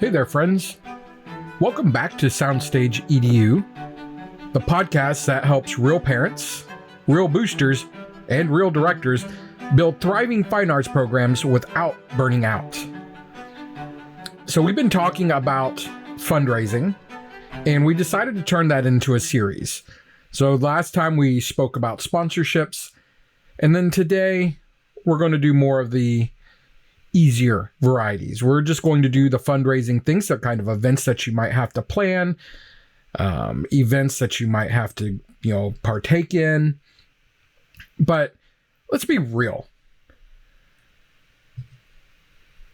Hey there, friends. Welcome back to Soundstage EDU, the podcast that helps real parents, real boosters, and real directors build thriving fine arts programs without burning out. So we've been talking about fundraising, and we decided to turn that into a series. So last time we spoke about sponsorships, and then today we're going to do more of the easier varieties. We're just going to do the fundraising things, the kind of events that you might have to plan, events that you might have to, partake in. But let's be real.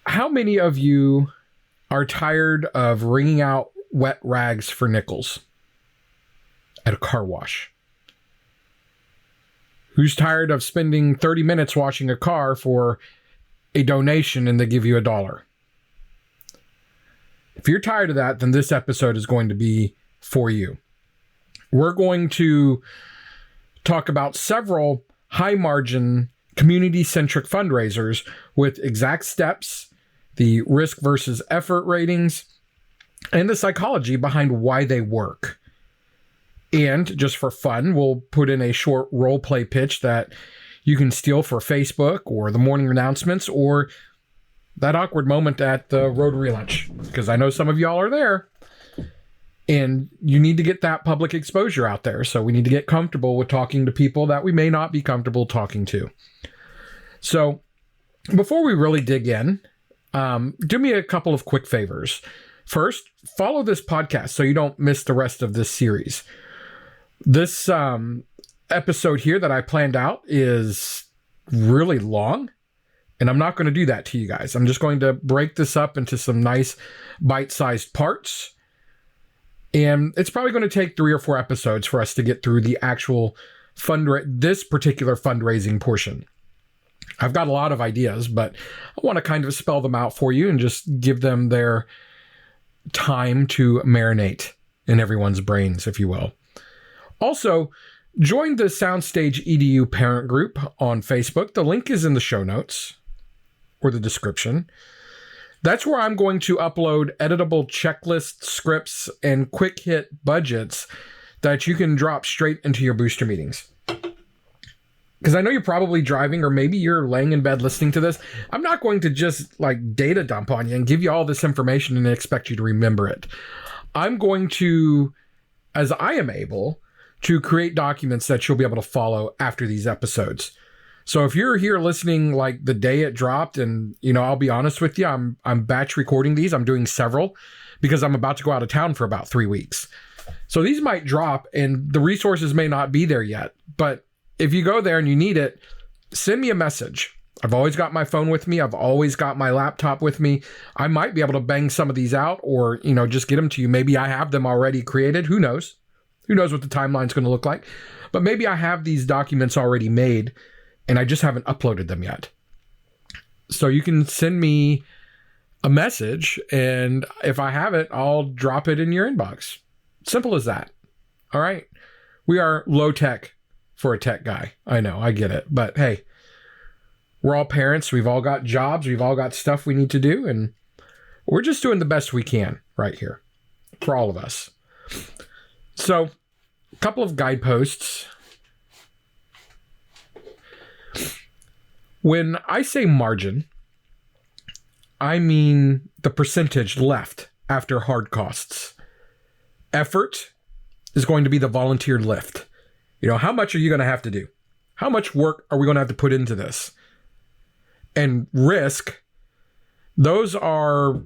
How many of you are tired of wringing out wet rags for nickels at a car wash? Who's tired of spending 30 minutes washing a car for a donation and they give you $1? If you're tired of that, then this episode is going to be for you. We're going to talk about several high margin community centric fundraisers with exact steps, the risk versus effort ratings, and the psychology behind why they work. And just for fun, we'll put in a short role play pitch that you can steal for Facebook or the morning announcements or that awkward moment at the Rotary lunch, because I know some of y'all are there and you need to get that public exposure out there. So we need to get comfortable with talking to people that we may not be comfortable talking to. So before we really dig in, do me a couple of quick favors. First, follow this podcast so you don't miss the rest of this series. This episode here that I planned out is really long, and I'm not going to do that to you guys. I'm just going to break this up into some nice bite-sized parts, and it's probably going to take 3 or 4 episodes for us to get through the actual this particular fundraising portion. I've got a lot of ideas, but I want to kind of spell them out for you and just give them their time to marinate in everyone's brains, if you will. Also, join the Soundstage EDU parent group on Facebook. The link is in the show notes or the description. That's where I'm going to upload editable checklists, scripts, and quick hit budgets that you can drop straight into your booster meetings. Because I know you're probably driving, or maybe you're laying in bed listening to this. I'm not going to just data dump on you and give you all this information and expect you to remember it. I'm going to, as I am able, to create documents that you'll be able to follow after these episodes. So if you're here listening the day it dropped, and I'll be honest with you, I'm batch recording these. I'm doing several because I'm about to go out of town for about 3 weeks. So these might drop and the resources may not be there yet. But if you go there and you need it, send me a message. I've always got my phone with me. I've always got my laptop with me. I might be able to bang some of these out or, just get them to you. Maybe I have them already created. Who knows? Who knows what the timeline's going to look like? But maybe I have these documents already made and I just haven't uploaded them yet. So you can send me a message, and if I have it, I'll drop it in your inbox. Simple as that. All right. We are low tech for a tech guy. I know, I get it. But hey, we're all parents. We've all got jobs. We've all got stuff we need to do. And we're just doing the best we can right here for all of us. So, a couple of guideposts. When I say margin, I mean the percentage left after hard costs. Effort is going to be the volunteered lift. How much are you going to have to do? How much work are we going to have to put into this? And risk, those are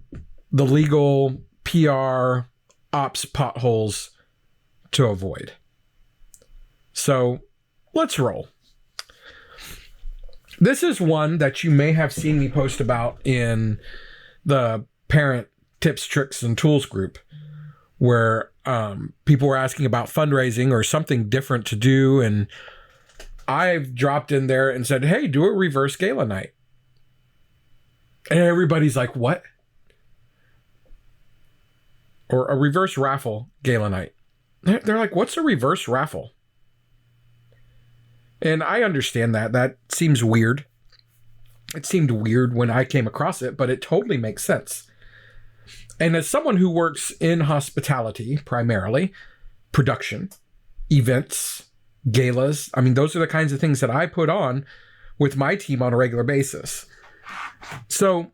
the legal PR ops potholes to avoid. So let's roll. This is one that you may have seen me post about in the parent tips, tricks, and tools group, where people were asking about fundraising or something different to do. And I've dropped in there and said, hey, do a reverse gala night. And everybody's like, what? Or a reverse raffle gala night. They're like, what's a reverse raffle? And I understand that. That seems weird. It seemed weird when I came across it, but it totally makes sense. And as someone who works in hospitality, primarily, production, events, galas, I mean, those are the kinds of things that I put on with my team on a regular basis. So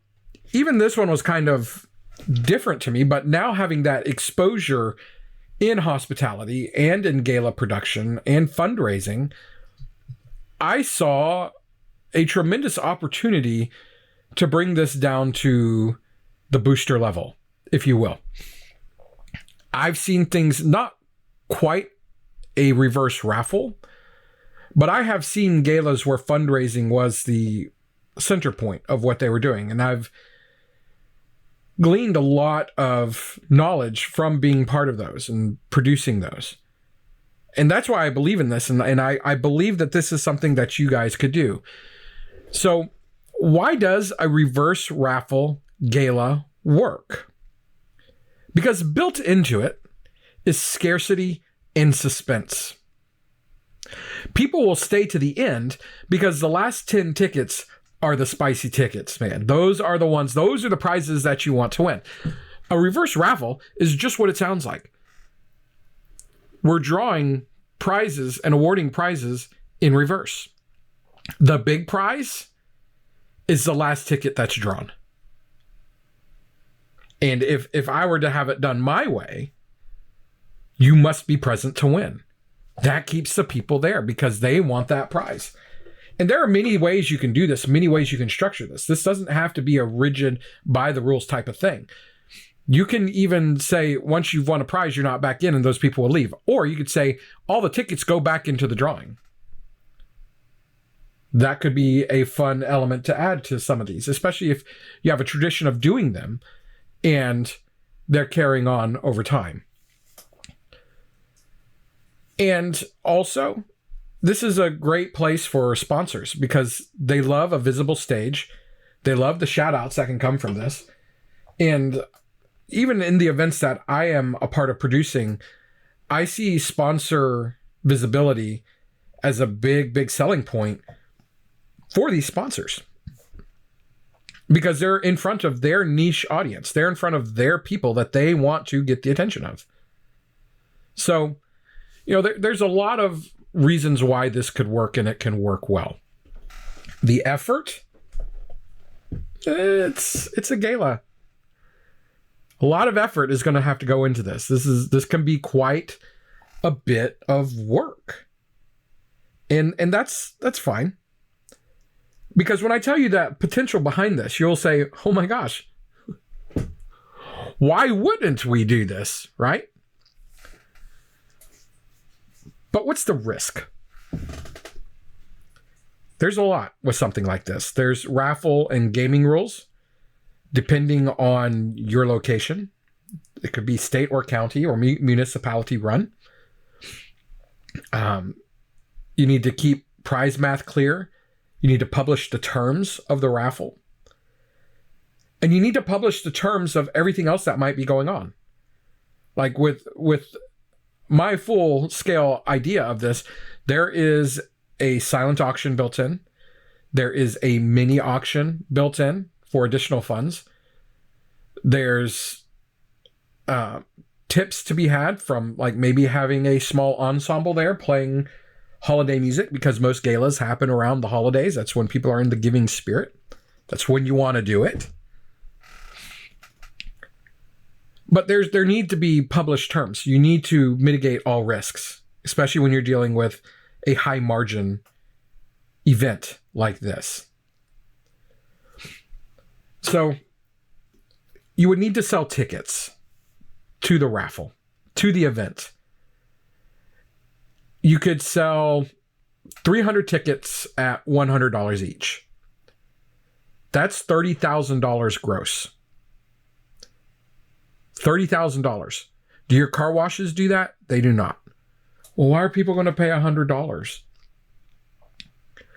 even this one was kind of different to me, but now having that exposure in hospitality and in gala production and fundraising, I saw a tremendous opportunity to bring this down to the booster level, if you will. I've seen things, not quite a reverse raffle, but I have seen galas where fundraising was the center point of what they were doing. And I've gleaned a lot of knowledge from being part of those and producing those. And that's why I believe in this. And I believe that this is something that you guys could do. So why does a reverse raffle gala work? Because built into it is scarcity and suspense. People will stay to the end because the last 10 tickets are the spicy tickets, man. Those are the ones, those are the prizes that you want to win. A reverse raffle is just what it sounds like. We're drawing prizes and awarding prizes in reverse. The big prize is the last ticket that's drawn. And if I were to have it done my way, you must be present to win. That keeps the people there because they want that prize. And there are many ways you can do this, many ways you can structure this. This doesn't have to be a rigid, by the rules type of thing. You can even say, once you've won a prize, you're not back in and those people will leave. Or you could say, all the tickets go back into the drawing. That could be a fun element to add to some of these, especially if you have a tradition of doing them and they're carrying on over time. And also, this is a great place for sponsors because they love a visible stage. They love the shout outs that can come from this. And even in the events that I am a part of producing, I see sponsor visibility as a big, big selling point for these sponsors. Because they're in front of their niche audience. They're in front of their people that they want to get the attention of. So, there's a lot of reasons why this could work and it can work well. The effort, it's a gala. A lot of effort is going to have to go into this. This can be quite a bit of work. And that's fine. Because when I tell you that potential behind this, you'll say, "Oh my gosh, why wouldn't we do this?" Right? But what's the risk? There's a lot with something like this. There's raffle and gaming rules, depending on your location. It could be state or county or municipality run. You need to keep prize math clear. You need to publish the terms of the raffle. And you need to publish the terms of everything else that might be going on. Like with my full scale idea of this, there is a silent auction built in. There is a mini auction built in for additional funds. There's tips to be had from like maybe having a small ensemble there playing holiday music, because most galas happen around the holidays. That's when people are in the giving spirit. That's when you want to do it. But there need to be published terms. You need to mitigate all risks, especially when you're dealing with a high margin event like this. So you would need to sell tickets to the raffle, to the event. You could sell 300 tickets at $100 each. That's $30,000 gross. $30,000. Do your car washes do that? They do not. Well, why are people going to pay $100?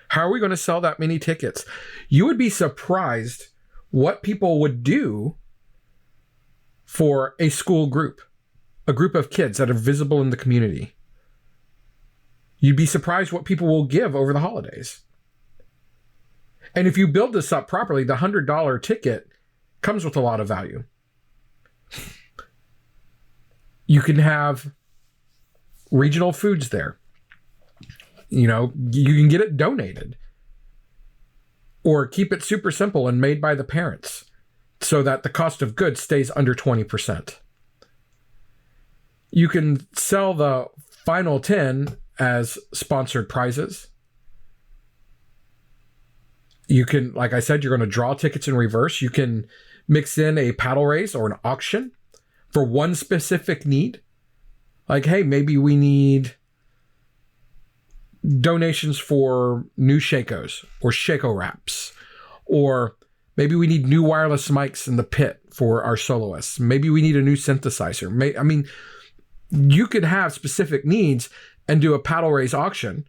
How are we going to sell that many tickets? You would be surprised what people would do for a school group, a group of kids that are visible in the community. You'd be surprised what people will give over the holidays. And if you build this up properly, the $100 ticket comes with a lot of value. You can have regional foods there. You can get it donated. Or keep it super simple and made by the parents so that the cost of goods stays under 20%. You can sell the final 10 as sponsored prizes. You can, like I said, you're going to draw tickets in reverse. You can mix in a paddle race or an auction for one specific need. Like, hey, maybe we need donations for new Shakos or Shako wraps, or maybe we need new wireless mics in the pit for our soloists. Maybe we need a new synthesizer. You could have specific needs and do a paddle race auction.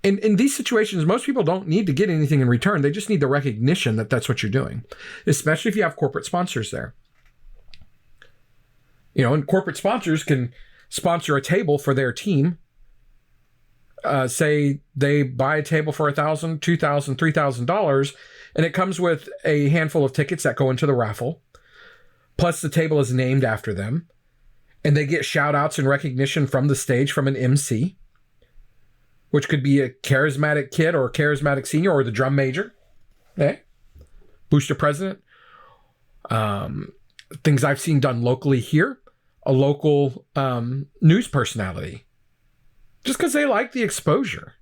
In these situations, most people don't need to get anything in return. They just need the recognition that that's what you're doing, especially if you have corporate sponsors there. And corporate sponsors can sponsor a table for their team. Say they buy a table for $1,000, $2,000, $3,000, and it comes with a handful of tickets that go into the raffle. Plus the table is named after them, and they get shout outs and recognition from the stage from an MC, which could be a charismatic kid or a charismatic senior or the drum major. Okay. Booster president. Things I've seen done locally here, a local news personality. Just because they like the exposure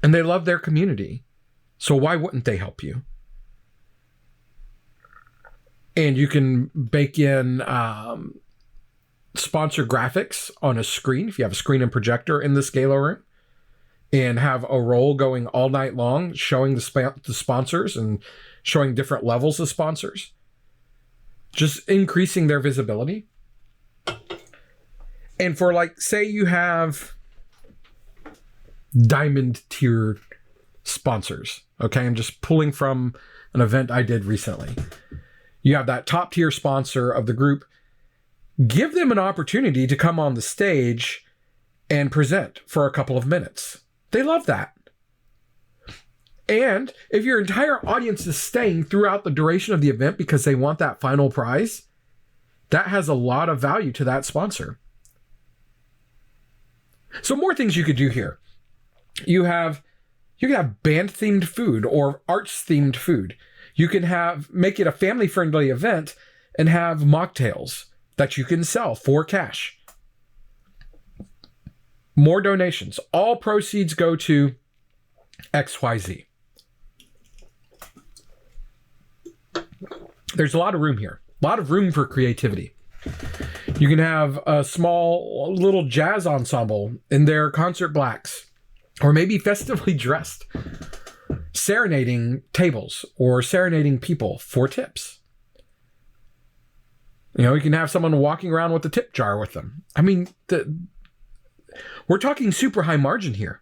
and they love their community. So why wouldn't they help you? And you can bake in sponsor graphics on a screen, if you have a screen and projector in this gala room, and have a roll going all night long showing the sponsors and showing different levels of sponsors. Just increasing their visibility. And for say you have diamond tier sponsors. Okay, I'm just pulling from an event I did recently. You have that top tier sponsor of the group. Give them an opportunity to come on the stage and present for a couple of minutes. They love that. And if your entire audience is staying throughout the duration of the event because they want that final prize, that has a lot of value to that sponsor. So more things you could do here. You can have band themed food or arts themed food. You can make it a family friendly event and have mocktails that you can sell for cash. More donations. All proceeds go to XYZ. There's a lot of room here. A lot of room for creativity. You can have a small little jazz ensemble in their concert blacks, or maybe festively dressed, serenading tables or serenading people for tips. You can have someone walking around with a tip jar with them. We're talking super high margin here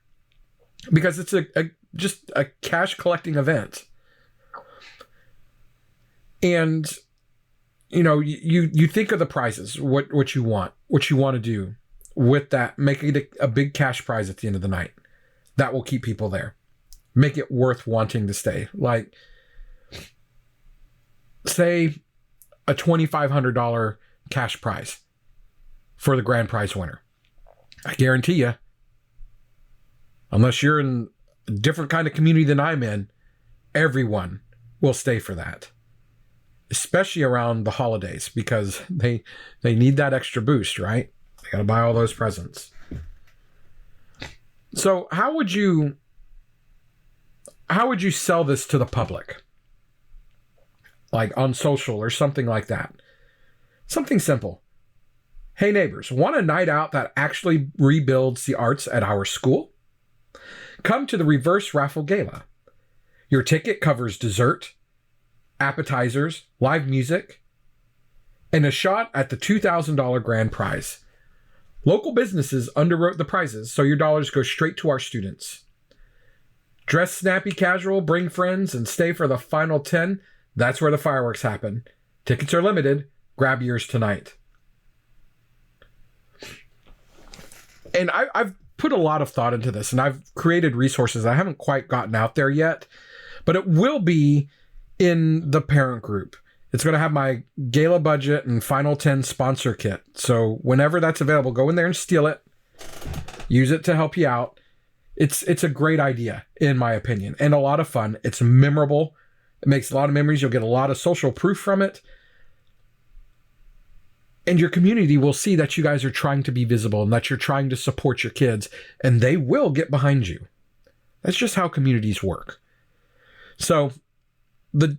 because it's just a cash collecting event. And you think of the prizes, what you want to do with that, make it a big cash prize at the end of the night. That will keep people there. Make it worth wanting to stay. Like, say, a $2,500 cash prize for the grand prize winner. I guarantee you, unless you're in a different kind of community than I'm in, everyone will stay for that. Especially around the holidays, because they need that extra boost, right? They got to buy all those presents. So how would you sell this to the public? Like on social or something like that. Something simple. Hey neighbors, want a night out that actually rebuilds the arts at our school? Come to the Reverse Raffle Gala. Your ticket covers dessert, appetizers, live music, and a shot at the $2,000 grand prize. Local businesses underwrote the prizes, so your dollars go straight to our students. Dress snappy casual, bring friends, and stay for the final 10. That's where the fireworks happen. Tickets are limited. Grab yours tonight. And I've put a lot of thought into this, and I've created resources I haven't quite gotten out there yet, but it will be in the parent group. It's going to have my gala budget and final 10 sponsor kit. So whenever that's available, go in there and steal it. Use it to help you out. It's a great idea, in my opinion, and a lot of fun. It's memorable. It makes a lot of memories. You'll get a lot of social proof from it. And your community will see that you guys are trying to be visible and that you're trying to support your kids, and they will get behind you. That's just how communities work. So the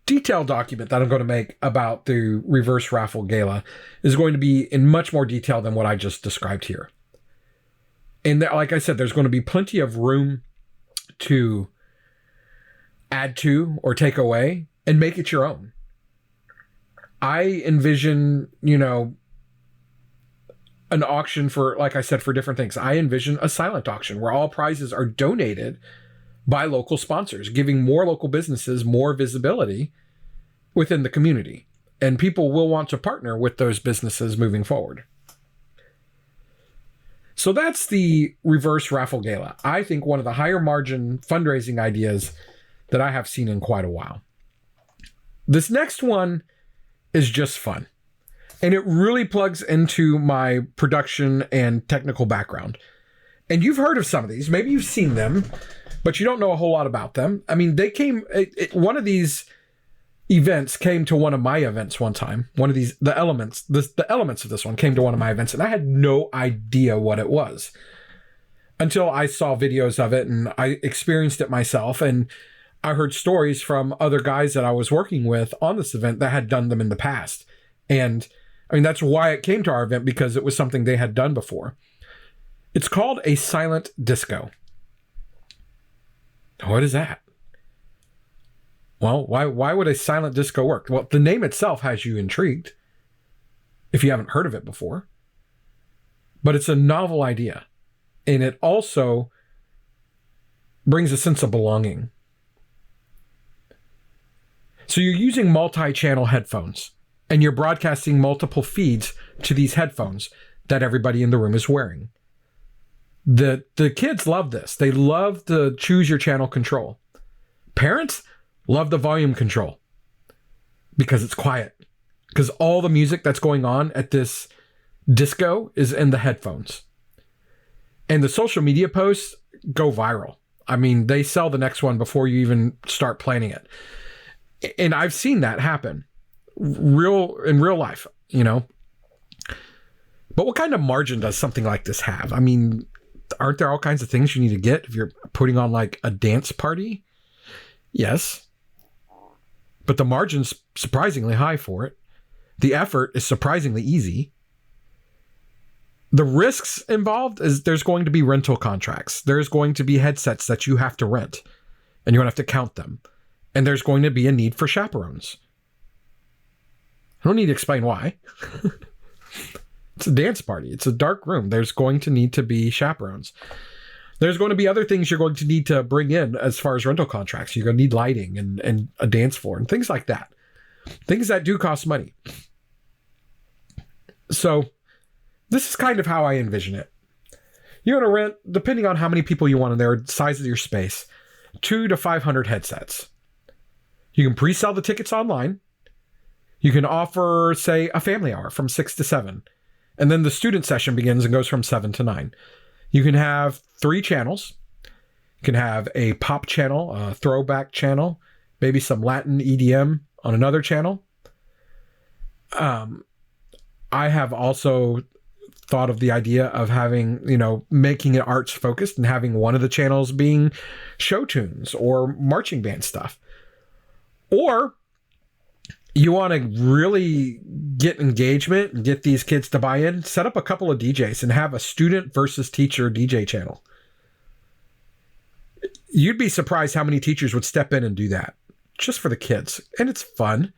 detailed document that I'm going to make about the Reverse Raffle Gala is going to be in much more detail than what I just described here. And like I said, there's going to be plenty of room to add to or take away and make it your own. I envision, an auction for, like I said, for different things. I envision a silent auction where all prizes are donated by local sponsors, giving more local businesses more visibility within the community. And people will want to partner with those businesses moving forward. So that's the Reverse Raffle Gala. I think one of the higher margin fundraising ideas that I have seen in quite a while. This next one is just fun. And it really plugs into my production and technical background. And you've heard of some of these. Maybe you've seen them, but you don't know a whole lot about them. I mean, they came, one of these events came to one of my events one time. One of these, the elements of this one came to one of my events, and I had no idea what it was until I saw videos of it and I experienced it myself. And I heard stories from other guys that I was working with on this event that had done them in the past. And I mean, that's why it came to our event, because it was something they had done before. It's called a silent disco. What is that? Well, why would a silent disco work? Well, the name itself has you intrigued if you haven't heard of it before. But it's a novel idea. And it also brings a sense of belonging. So you're using multi-channel headphones, and you're broadcasting multiple feeds to these headphones that everybody in the room is wearing. The kids love this. They love the choose your channel control. Parents love the volume control because it's quiet. Because all the music that's going on at this disco is in the headphones. And the social media posts go viral. I mean, they sell the next one before you even start planning it. And I've seen that happen in real life, But what kind of margin does something like this have? I mean, aren't there all kinds of things you need to get if you're putting on like a dance party? Yes. But the margin's surprisingly high for it. The effort is surprisingly easy. The risks involved is there's going to be rental contracts. There's going to be headsets that you have to rent, and you're going to have to count them. And there's going to be a need for chaperones. I don't need to explain why. It's a dance party. It's a dark room. There's going to need to be chaperones. There's going to be other things you're going to need to bring in as far as rental contracts. You're going to need lighting and a dance floor and things like that. Things that do cost money. So this is kind of how I envision it. You're going to rent, depending on how many people you want in there, size of your space, 200 to 500 headsets. You can pre-sell the tickets online. You can offer, say, a family hour from 6 to 7. And then the student session begins and goes from 7 to 9. You can have 3 channels. You can have a pop channel, a throwback channel, maybe some Latin EDM on another channel. I have also thought of the idea of having, making it arts focused and having one of the channels being show tunes or marching band stuff. Or you want to really get engagement and get these kids to buy in, set up a couple of DJs and have a student versus teacher DJ channel. You'd be surprised how many teachers would step in and do that just for the kids. And it's fun.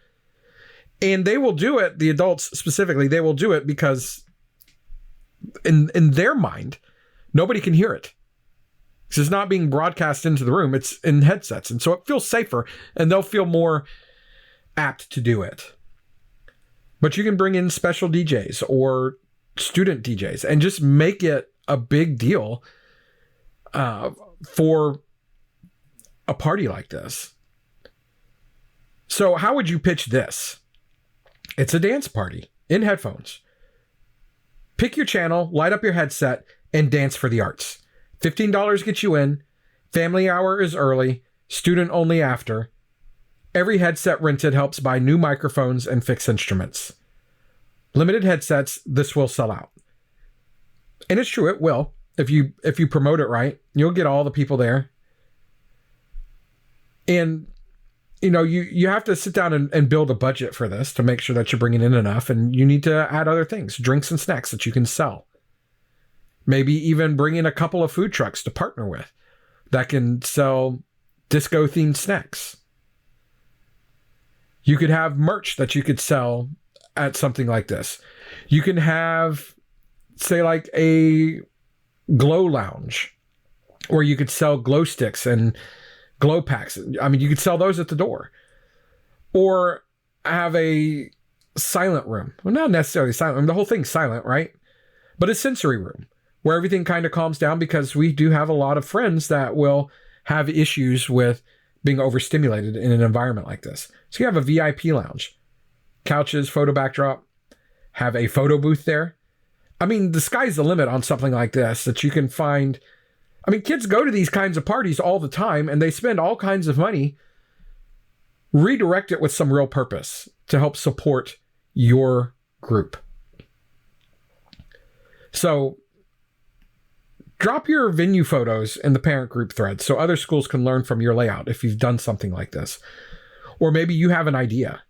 And they will do it, the adults specifically, they will do it because in their mind, nobody can hear it. Because it's not being broadcast into the room, it's in headsets. And so it feels safer and they'll feel more apt to do it. But you can bring in special DJs or student DJs and just make it a big deal for a party like this. So how would you pitch this? It's a dance party in headphones. Pick your channel, light up your headset, and dance for the arts. $15 gets you in. Family hour is early. Student only after. Every headset rented helps buy new microphones and fix instruments. Limited headsets, this will sell out. And it's true, it will. If you promote it right, you'll get all the people there. And you have to sit down and build a budget for this to make sure that you're bringing in enough, and you need to add other things, drinks and snacks that you can sell. Maybe even bring in a couple of food trucks to partner with that can sell disco-themed snacks. You could have merch that you could sell at something like this. You can have, say, like a glow lounge where you could sell glow sticks and glow packs. I mean, you could sell those at the door. Or have a silent room. Well, not necessarily silent room. The whole thing's silent, right? But a sensory room where everything kind of calms down, because we do have a lot of friends that will have issues with being overstimulated in an environment like this. So you have a VIP lounge, couches, photo backdrop, have a photo booth there. I mean, the sky's the limit on something like this that you can find. I mean, kids go to these kinds of parties all the time and they spend all kinds of money. Redirect it with some real purpose to help support your group. So drop your venue photos in the parent group thread so other schools can learn from your layout if you've done something like this. Or maybe you have an idea.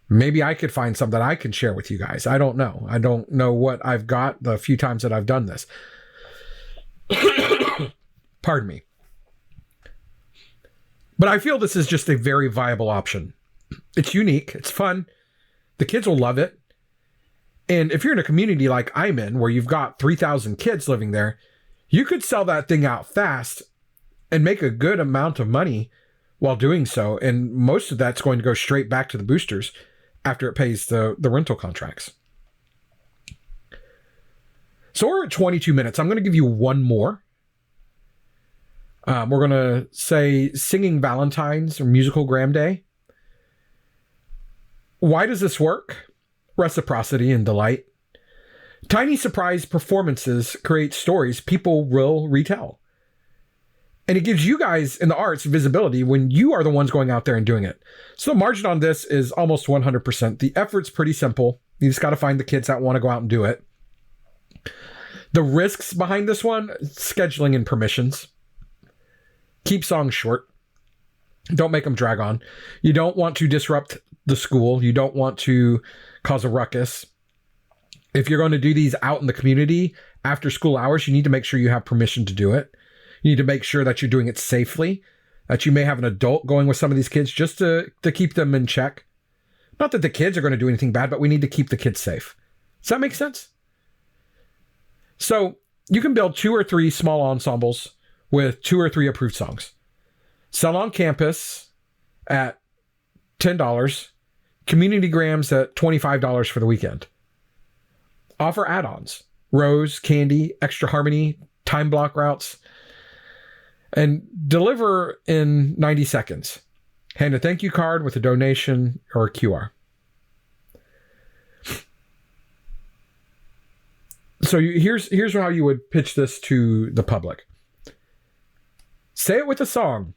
Maybe I could find some that I can share with you guys. I don't know. I don't know what I've got the few times that I've done this. Pardon me. But I feel this is just a very viable option. It's unique. It's fun. The kids will love it. And if you're in a community like I'm in, where you've got 3,000 kids living there, you could sell that thing out fast and make a good amount of money while doing so. And most of that's going to go straight back to the boosters after it pays the rental contracts. So we're at 22 minutes. I'm going to give you one more. We're going to say singing Valentines or musical Graham Day. Why does this work? Reciprocity and delight. Tiny surprise performances create stories people will retell. And it gives you guys in the arts visibility when you are the ones going out there and doing it. So the margin on this is almost 100%. The effort's pretty simple. You just got to find the kids that want to go out and do it. The risks behind this one, scheduling and permissions. Keep songs short. Don't make them drag on. You don't want to disrupt the school. You don't want to cause a ruckus. If you're going to do these out in the community after school hours, you need to make sure you have permission to do it. You need to make sure that you're doing it safely, that you may have an adult going with some of these kids just to keep them in check. Not that the kids are going to do anything bad, but we need to keep the kids safe. Does that make sense? So you can build 2 or 3 small ensembles with 2 or 3 approved songs. Sell on campus at $10. Community grams at $25 for the weekend. Offer add-ons. Rose, candy, extra harmony, time block routes. And deliver in 90 seconds. Hand a thank you card with a donation or a QR. So here's how you would pitch this to the public. Say it with a song.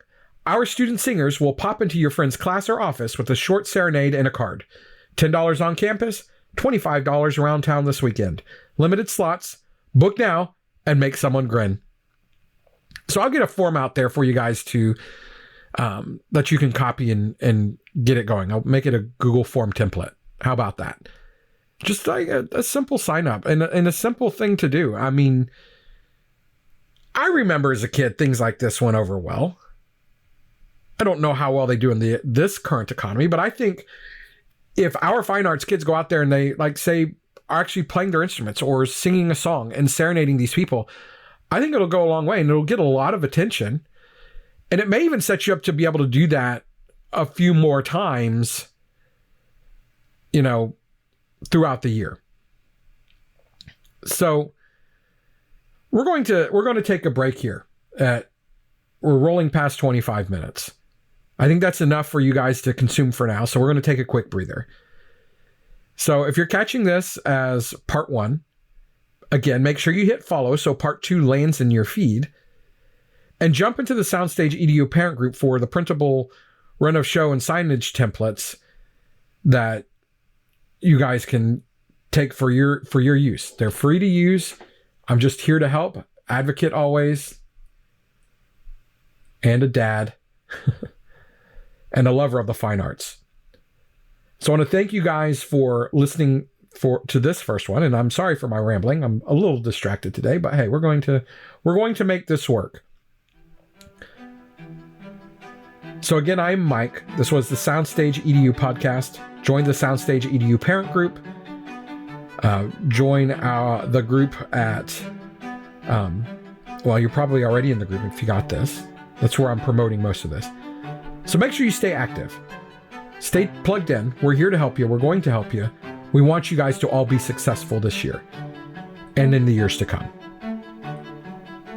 Our student singers will pop into your friend's class or office with a short serenade and a card. $10 on campus, $25 around town this weekend. Limited slots. Book now and make someone grin. So I'll get a form out there for you guys to that you can copy and get it going. I'll make it a Google form template. How about that? Just like a simple sign up and a simple thing to do. I mean, I remember as a kid, things like this went over well. I don't know how well they do in this current economy, but I think if our fine arts kids go out there and they, like, say, are actually playing their instruments or singing a song and serenading these people, I think it'll go a long way and it'll get a lot of attention. And it may even set you up to be able to do that a few more times, throughout the year. So we're going to take a break here. We're rolling past 25 minutes. I think that's enough for you guys to consume for now. So we're going to take a quick breather. So if you're catching this as part 1, again, make sure you hit follow so part 2 lands in your feed. And jump into the Soundstage EDU parent group for the printable run of show and signage templates that you guys can take for your use. They're free to use. I'm just here to help. Advocate always. And a dad. And a lover of the fine arts. So I want to thank you guys for listening to this first one. And I'm sorry for my rambling. I'm a little distracted today, but hey, we're going to make this work. So again, I'm Mike. This was the Soundstage EDU podcast. Join the Soundstage EDU parent group. Join the group at, well, you're probably already in the group if you got this. That's where I'm promoting most of this. So make sure you stay active. Stay plugged in. We're here to help you. We're going to help you. We want you guys to all be successful this year and in the years to come.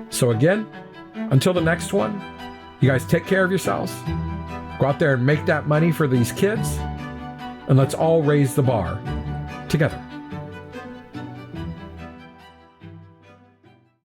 So again, until the next one, you guys take care of yourselves. Go out there and make that money for these kids. And let's all raise the bar together.